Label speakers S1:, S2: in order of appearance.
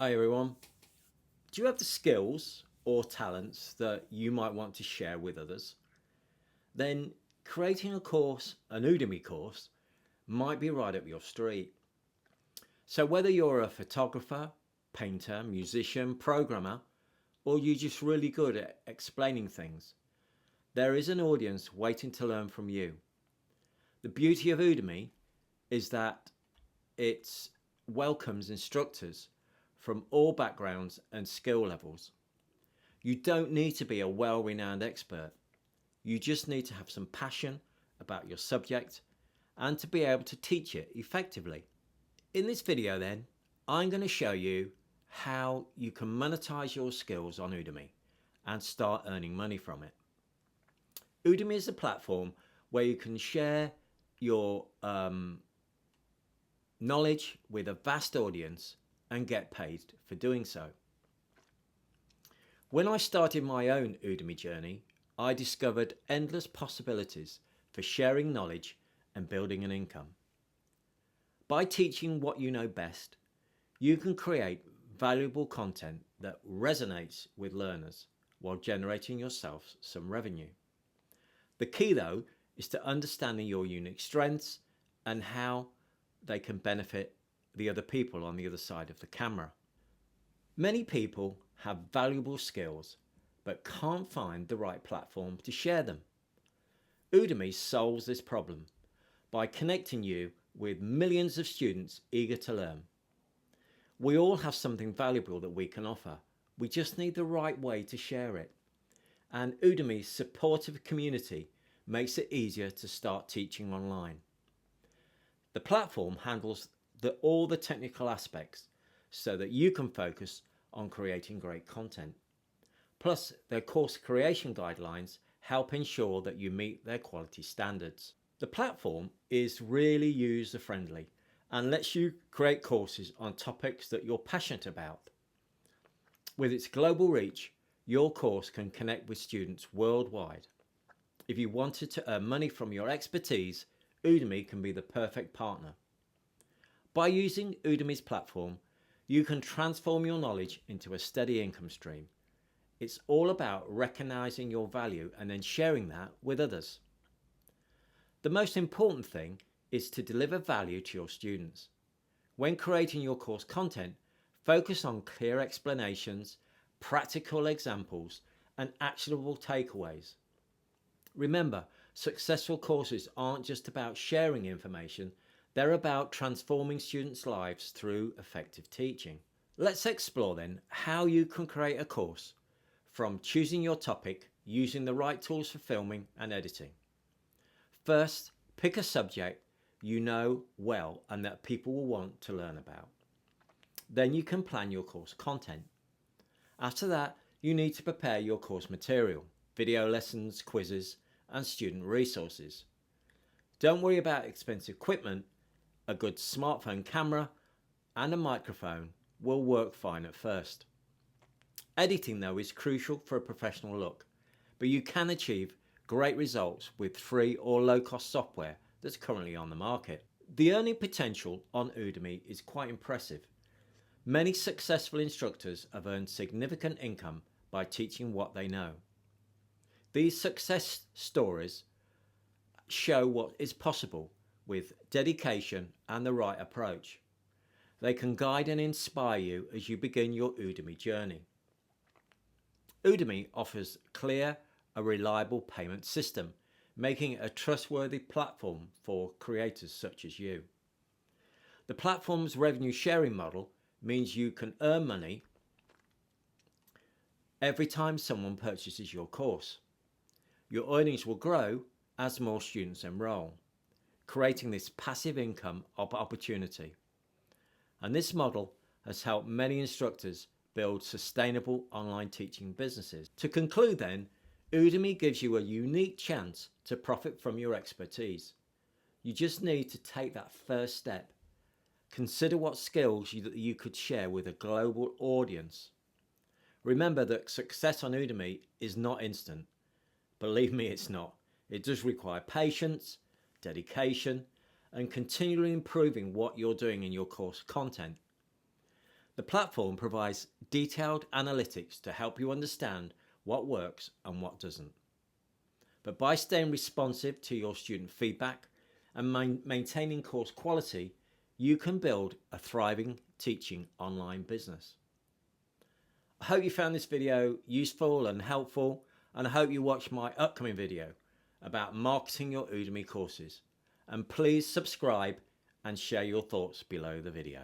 S1: Hi everyone. Do you have the skills or talents that you might want to share with others? Then creating a course, an Udemy course, might be right up your street. So whether you're a photographer, painter, musician, programmer, or you're just really good at explaining things, there is an audience waiting to learn from you. The beauty of Udemy is that it welcomes instructors from all backgrounds and skill levels. You don't need to be a well-renowned expert. You just need to have some passion about your subject and to be able to teach it effectively. In this video then, I'm going to show you how you can monetize your skills on Udemy and start earning money from it. Udemy is a platform where you can share your knowledge with a vast audience and get paid for doing so. When I started my own Udemy journey, I discovered endless possibilities for sharing knowledge and building an income. By teaching what you know best, you can create valuable content that resonates with learners while generating yourself some revenue. The key though is to understanding your unique strengths and how they can benefit the other people on the other side of the camera. Many people have valuable skills but can't find the right platform to share them. Udemy solves this problem by connecting you with millions of students eager to learn. We all have something valuable that we can offer. We just need the right way to share it. And Udemy's supportive community makes it easier to start teaching online. The platform handles all the technical aspects so that you can focus on creating great content. Plus, their course creation guidelines help ensure that you meet their quality standards. The platform is really user-friendly and lets you create courses on topics that you're passionate about. With its global reach, your course can connect with students worldwide. If you wanted to earn money from your expertise, Udemy can be the perfect partner. By using Udemy's platform, you can transform your knowledge into a steady income stream. It's all about recognizing your value and then sharing that with others. The most important thing is to deliver value to your students. When creating your course content, focus on clear explanations, practical examples, and actionable takeaways. Remember, successful courses aren't just about sharing information, they're about transforming students' lives through effective teaching. Let's explore then how you can create a course from choosing your topic, using the right tools for filming and editing. First, pick a subject you know well and that people will want to learn about. Then you can plan your course content. After that, you need to prepare your course material, video lessons, quizzes, and student resources. Don't worry about expensive equipment. A good smartphone camera and a microphone will work fine at first. Editing though is crucial for a professional look, but you can achieve great results with free or low-cost software that's currently on the market. The earning potential on Udemy is quite impressive. Many successful instructors have earned significant income by teaching what they know. These success stories show what is possible with dedication and the right approach. They can guide and inspire you as you begin your Udemy journey. Udemy offers a reliable payment system, making it a trustworthy platform for creators such as you. The platform's revenue sharing model means you can earn money every time someone purchases your course. Your earnings will grow as more students enroll, creating this passive income opportunity. And this model has helped many instructors build sustainable online teaching businesses. To conclude then, Udemy gives you a unique chance to profit from your expertise. You just need to take that first step. Consider what skills you could share with a global audience. Remember that success on Udemy is not instant. Believe me, it's not. It does require patience, dedication, and continually improving what you're doing in your course content. The platform provides detailed analytics to help you understand what works and what doesn't. But by staying responsive to your student feedback and maintaining course quality, you can build a thriving teaching online business. I hope you found this video useful and helpful, and I hope you watch my upcoming video about marketing your Udemy courses. And please subscribe and share your thoughts below the video.